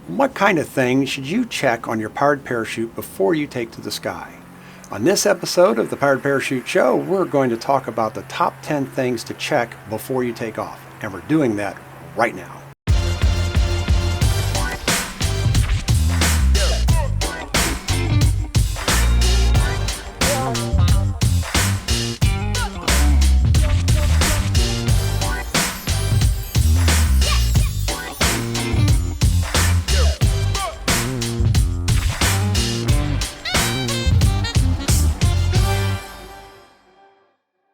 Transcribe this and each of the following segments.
What kind of things should you check on your powered parachute before you take to the sky? On this episode of the Powered Parachute Show, we're going to talk about the top 10 things to check before you take off, and we're doing that right now.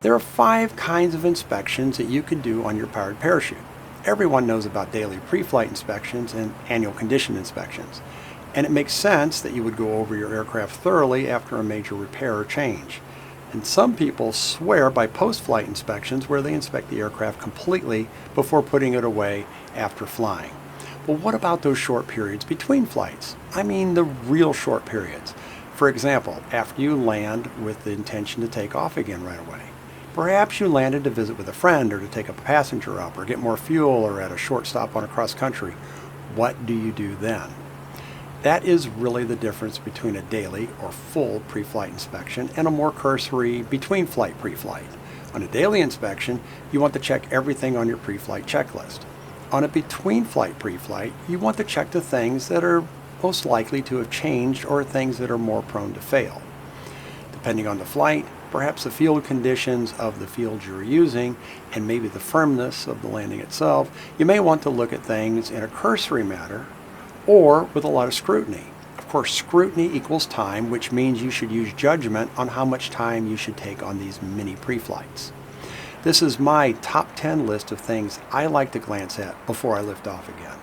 There are 5 kinds of inspections that you can do on your powered parachute. Everyone knows about daily pre-flight inspections and annual condition inspections, and it makes sense that you would go over your aircraft thoroughly after a major repair or change. And some people swear by post-flight inspections where they inspect the aircraft completely before putting it away after flying. Well, what about those short periods between flights? I mean the real short periods. For example, after you land with the intention to take off again right away. Perhaps you landed to visit with a friend or to take a passenger up or get more fuel or at a short stop on a cross country. What do you do then? That is really the difference between a daily or full pre-flight inspection and a more cursory between flight pre-flight. On a daily inspection, you want to check everything on your pre-flight checklist. On a between flight pre-flight, you want to check the things that are most likely to have changed or things that are more prone to fail. Depending on the flight, perhaps the field conditions of the field you're using, and maybe the firmness of the landing itself, you may want to look at things in a cursory manner or with a lot of scrutiny. Of course, scrutiny equals time, which means you should use judgment on how much time you should take on these mini pre-flights. This is my top 10 list of things I like to glance at before I lift off again.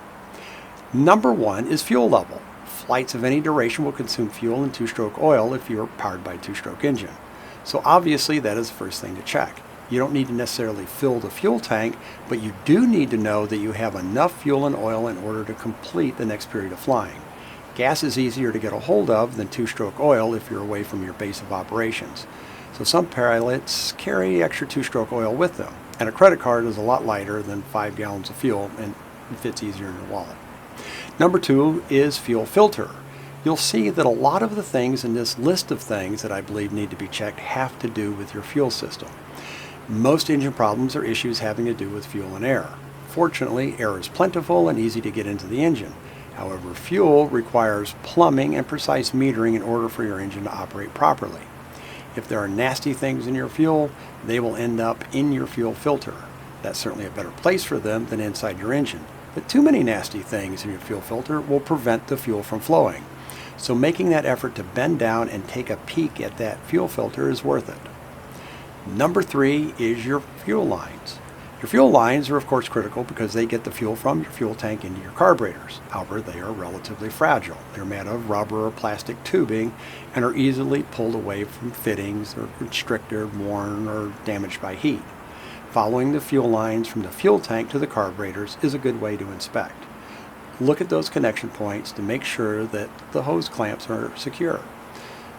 Number 1 is fuel level. Flights of any duration will consume fuel and two-stroke oil if you're powered by a two-stroke engine. So obviously that is the first thing to check. You don't need to necessarily fill the fuel tank, but you do need to know that you have enough fuel and oil in order to complete the next period of flying. Gas is easier to get a hold of than two-stroke oil if you're away from your base of operations. So some pilots carry extra two-stroke oil with them, and a credit card is a lot lighter than 5 gallons of fuel and it fits easier in your wallet. Number 2 is fuel filter. You'll see that a lot of the things in this list of things that I believe need to be checked have to do with your fuel system. Most engine problems are issues having to do with fuel and air. Fortunately, air is plentiful and easy to get into the engine. However, fuel requires plumbing and precise metering in order for your engine to operate properly. If there are nasty things in your fuel, they will end up in your fuel filter. That's certainly a better place for them than inside your engine. But too many nasty things in your fuel filter will prevent the fuel from flowing. So making that effort to bend down and take a peek at that fuel filter is worth it. Number 3 is your fuel lines. Your fuel lines are of course critical because they get the fuel from your fuel tank into your carburetors. However, they are relatively fragile. They're made of rubber or plastic tubing and are easily pulled away from fittings or constricted, worn, or damaged by heat. Following the fuel lines from the fuel tank to the carburetors is a good way to inspect. Look at those connection points to make sure that the hose clamps are secure.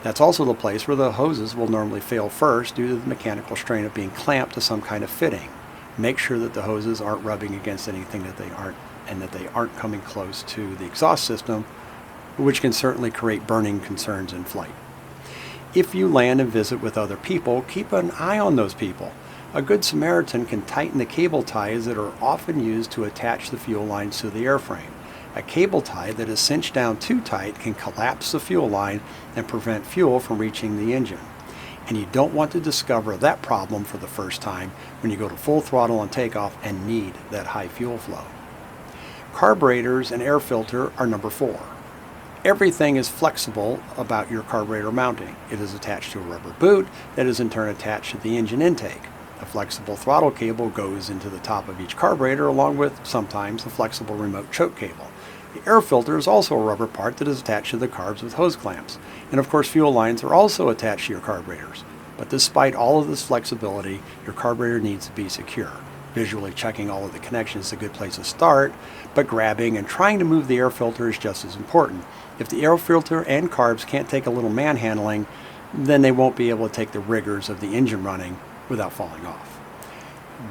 That's also the place where the hoses will normally fail first due to the mechanical strain of being clamped to some kind of fitting. Make sure that the hoses aren't rubbing against anything that they aren't coming close to the exhaust system, which can certainly create burning concerns in flight. If you land and visit with other people, keep an eye on those people. A good Samaritan can tighten the cable ties that are often used to attach the fuel lines to the airframe. A cable tie that is cinched down too tight can collapse the fuel line and prevent fuel from reaching the engine. And you don't want to discover that problem for the first time when you go to full throttle on takeoff and need that high fuel flow. Carburetors and air filter are number 4. Everything is flexible about your carburetor mounting. It is attached to a rubber boot that is in turn attached to the engine intake. A flexible throttle cable goes into the top of each carburetor along with sometimes the flexible remote choke cable. The air filter is also a rubber part that is attached to the carbs with hose clamps. And of course fuel lines are also attached to your carburetors. But despite all of this flexibility, your carburetor needs to be secure. Visually checking all of the connections is a good place to start, but grabbing and trying to move the air filter is just as important. If the air filter and carbs can't take a little manhandling, then they won't be able to take the rigors of the engine running without falling off.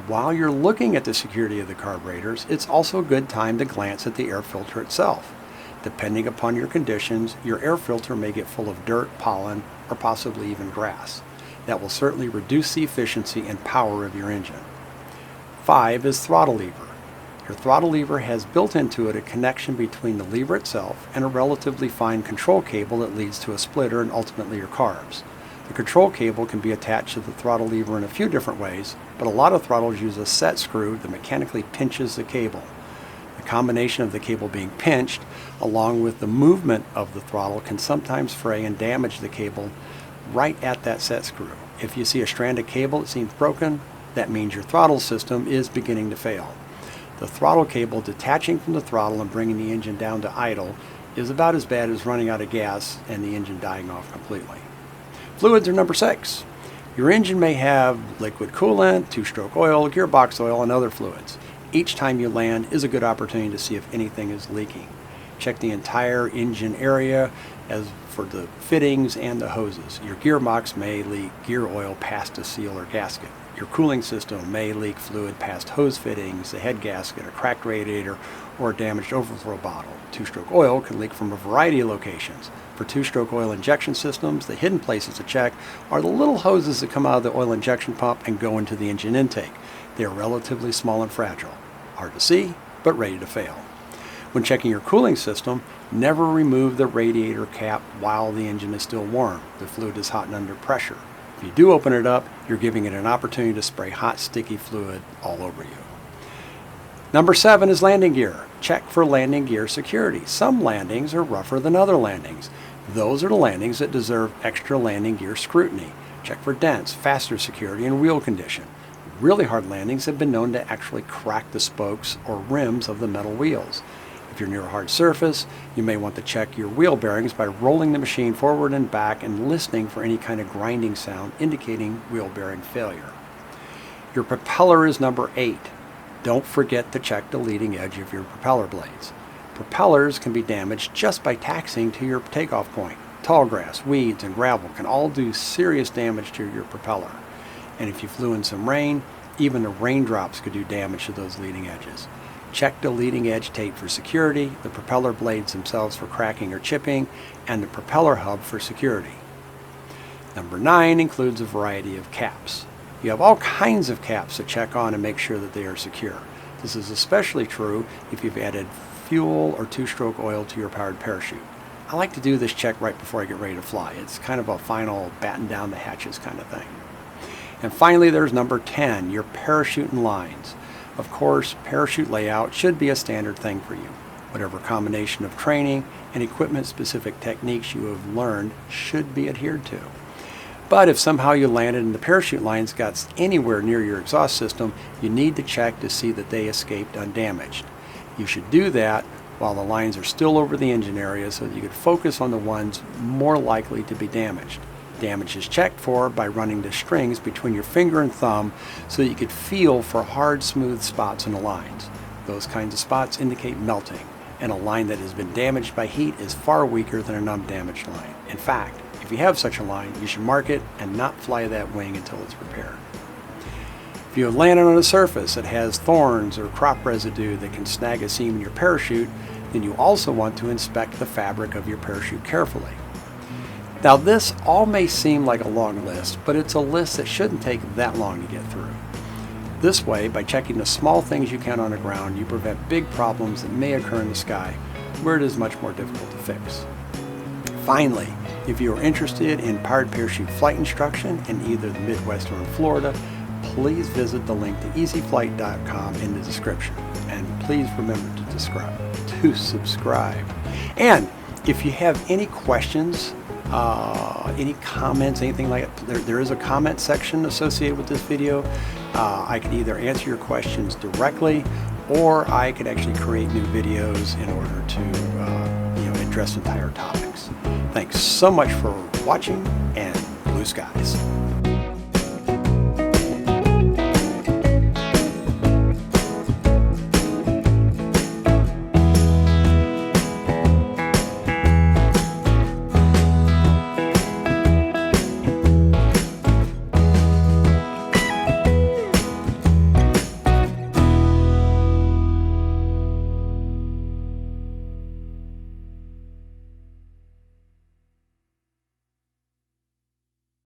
While you're looking at the security of the carburetors, it's also a good time to glance at the air filter itself. Depending upon your conditions, your air filter may get full of dirt, pollen, or possibly even grass. That will certainly reduce the efficiency and power of your engine. 5 is throttle lever. Your throttle lever has built into it a connection between the lever itself and a relatively fine control cable that leads to a splitter and ultimately your carbs. The control cable can be attached to the throttle lever in a few different ways, but a lot of throttles use a set screw that mechanically pinches the cable. The combination of the cable being pinched, along with the movement of the throttle, can sometimes fray and damage the cable right at that set screw. If you see a strand of cable that seems broken, that means your throttle system is beginning to fail. The throttle cable detaching from the throttle and bringing the engine down to idle is about as bad as running out of gas and the engine dying off completely. Fluids are number 6. Your engine may have liquid coolant, two-stroke oil, gearbox oil, and other fluids. Each time you land is a good opportunity to see if anything is leaking. Check the entire engine area as for the fittings and the hoses. Your gearbox may leak gear oil past a seal or gasket. Your cooling system may leak fluid past hose fittings, the head gasket, a cracked radiator, or a damaged overflow bottle. Two-stroke oil can leak from a variety of locations. For two-stroke oil injection systems, the hidden places to check are the little hoses that come out of the oil injection pump and go into the engine intake. They are relatively small and fragile. Hard to see, but ready to fail. When checking your cooling system, never remove the radiator cap while the engine is still warm. The fluid is hot and under pressure. If you do open it up, you're giving it an opportunity to spray hot, sticky fluid all over you. Number 7 is landing gear. Check for landing gear security. Some landings are rougher than other landings. Those are the landings that deserve extra landing gear scrutiny. Check for dents, fastener security, and wheel condition. Really hard landings have been known to actually crack the spokes or rims of the metal wheels. If you're near a hard surface, you may want to check your wheel bearings by rolling the machine forward and back and listening for any kind of grinding sound indicating wheel bearing failure. Your propeller is number 8. Don't forget to check the leading edge of your propeller blades. Propellers can be damaged just by taxiing to your takeoff point. Tall grass, weeds, and gravel can all do serious damage to your propeller. And if you flew in some rain, even the raindrops could do damage to those leading edges. Check the leading edge tape for security, the propeller blades themselves for cracking or chipping, and the propeller hub for security. Number 9 includes a variety of caps. You have all kinds of caps to check on and make sure that they are secure. This is especially true if you've added fuel or two-stroke oil to your powered parachute. I like to do this check right before I get ready to fly. It's kind of a final batten down the hatches kind of thing. And finally, there's number 10, your parachute and lines. Of course, parachute layout should be a standard thing for you. Whatever combination of training and equipment-specific techniques you have learned should be adhered to. But if somehow you landed and the parachute lines got anywhere near your exhaust system, you need to check to see that they escaped undamaged. You should do that while the lines are still over the engine area so that you could focus on the ones more likely to be damaged. Damage is checked for by running the strings between your finger and thumb so that you could feel for hard, smooth spots in the lines. Those kinds of spots indicate melting, and a line that has been damaged by heat is far weaker than an undamaged line. In fact, if you have such a line, you should mark it and not fly that wing until it's repaired. If you have landed on a surface that has thorns or crop residue that can snag a seam in your parachute, then you also want to inspect the fabric of your parachute carefully. Now, this all may seem like a long list, but it's a list that shouldn't take that long to get through. This way, by checking the small things you can on the ground, you prevent big problems that may occur in the sky, where it is much more difficult to fix. Finally, if you are interested in powered parachute flight instruction in either the Midwest or in Florida, please visit the link to easyflight.com in the description. And please remember to subscribe. And if you have any questions, any comments, anything like that, there is a comment section associated with this video. I can either answer your questions directly, or I could actually create new videos in order to address entire topics. Thanks so much for watching, and blue skies.